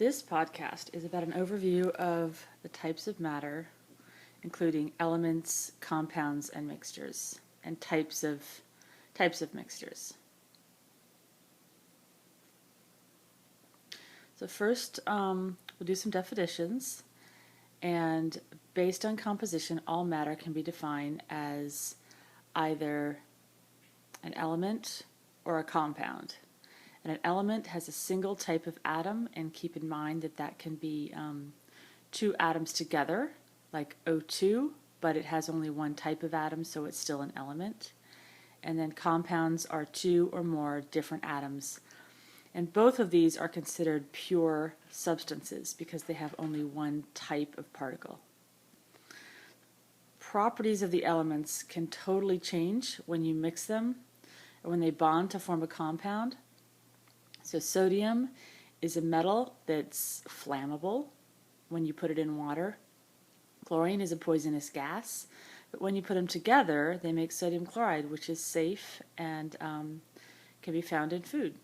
This podcast is about an overview of the types of matter, including elements, compounds, and mixtures, and types of mixtures. So first, we'll do some definitions, and based on composition, all matter can be defined as either an element or a compound. And an element has a single type of atom, and keep in mind that that can be two atoms together, like O2, but it has only one type of atom, so it's still an element. And then compounds are two or more different atoms. And both of these are considered pure substances because they have only one type of particle. Properties of the elements can totally change when you mix them or when they bond to form a compound. So sodium is a metal that's flammable when you put it in water. Chlorine is a poisonous gas, but when you put them together, they make sodium chloride, which is safe and can be found in food.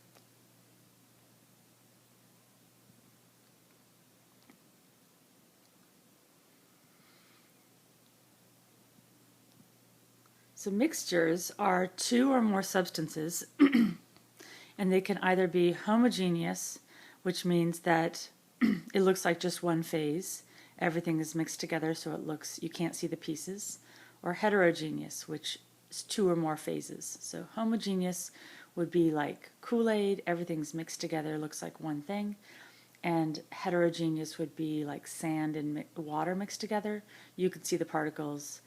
So mixtures are two or more substances and they can either be homogeneous, which means that it looks like just one phase. Everything is mixed together so it looks, you can't see the pieces. Or heterogeneous, which is two or more phases. So homogeneous would be like Kool-Aid, everything's mixed together, looks like one thing. And heterogeneous would be like sand and water mixed together. You can see the particles,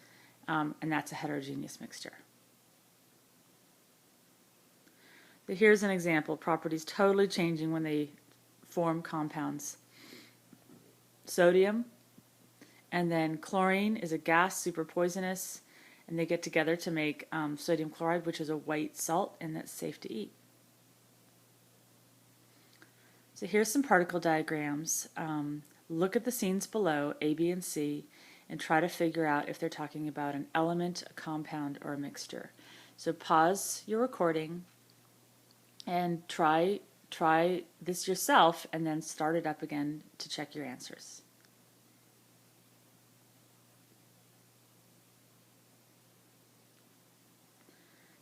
and that's a heterogeneous mixture. But here's an example, properties totally changing when they form compounds. Sodium, and then chlorine is a gas, super poisonous, and they get together to make sodium chloride, which is a white salt, and that's safe to eat. So here's some particle diagrams. Look at the scenes below, A, B, and C, and try to figure out if they're talking about an element, a compound, or a mixture. So pause your recording and try this yourself and then start it up again to check your answers.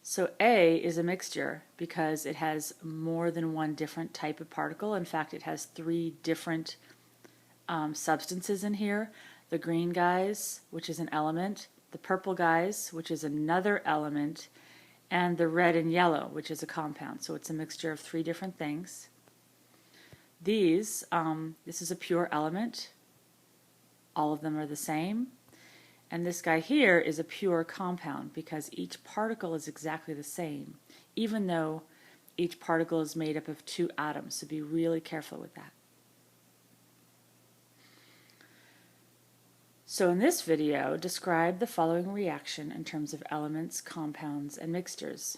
So A is a mixture because it has more than one different type of particle. In fact, it has three different substances in here. The green guys, which is an element, the purple guys, which is another element, and the red and yellow, which is a compound. So it's a mixture of three different things. This is a pure element. All of them are the same. And this guy here is a pure compound because each particle is exactly the same, even though each particle is made up of two atoms. So be really careful with that. So in this video, describe the following reaction in terms of elements, compounds, and mixtures.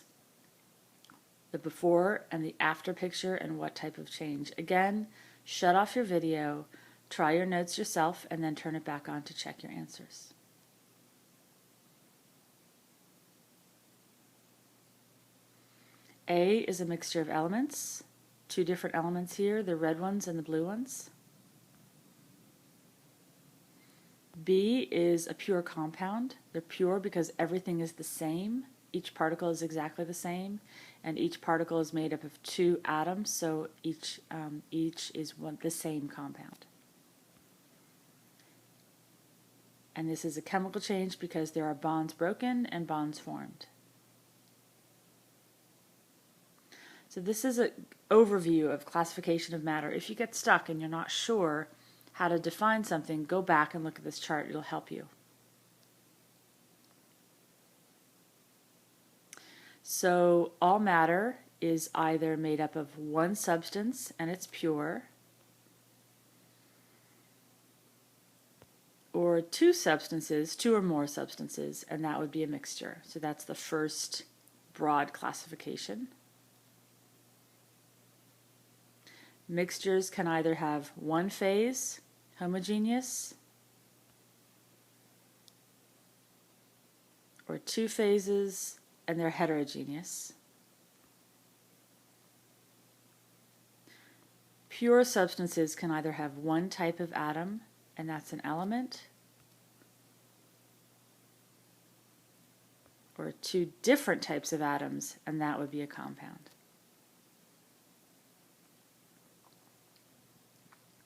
The before and the after picture and what type of change. Again, shut off your video, try your notes yourself, and then turn it back on to check your answers. A is a mixture of elements. Two different elements here, the red ones and the blue ones. B is a pure compound. They're pure because everything is the same. Each particle is exactly the same, and each particle is made up of two atoms, so each is the same compound. And this is a chemical change because there are bonds broken and bonds formed. So this is an overview of classification of matter. If you get stuck and you're not sure how to define something, go back and look at this chart. It'll help you. So all matter is either made up of one substance and it's pure, or two substances, two or more substances, and that would be a mixture. So that's the first broad classification. Mixtures can either have one phase, homogeneous, or two phases, and they're heterogeneous. pure substances can either have one type of atom, and that's an element, or two different types of atoms, and that would be a compound.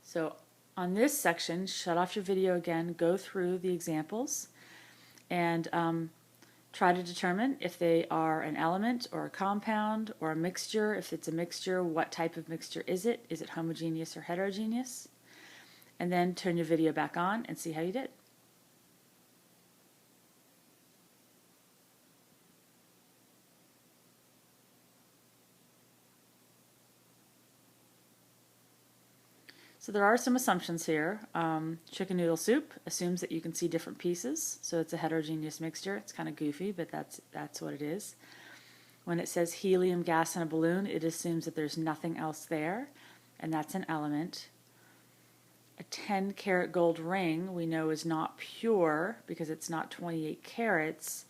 So on this section, shut off your video again, go through the examples, and try to determine if they are an element or a compound or a mixture. If it's a mixture, what type of mixture is it? Is it homogeneous or heterogeneous? And then turn your video back on and see how you did. So there are some assumptions here. Chicken noodle soup assumes that you can see different pieces, so it's a heterogeneous mixture. It's kind of goofy, but that's what it is. When it says helium gas in a balloon, it assumes that there's nothing else there, and that's an element. A 10-carat gold ring we know is not pure because it's not 28 carats,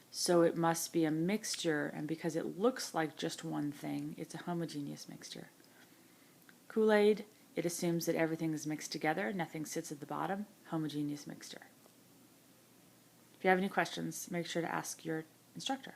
so it must be a mixture, and because it looks like just one thing, it's a homogeneous mixture. Kool-Aid, it assumes that everything is mixed together, nothing sits at the bottom, homogeneous mixture. If you have any questions, make sure to ask your instructor.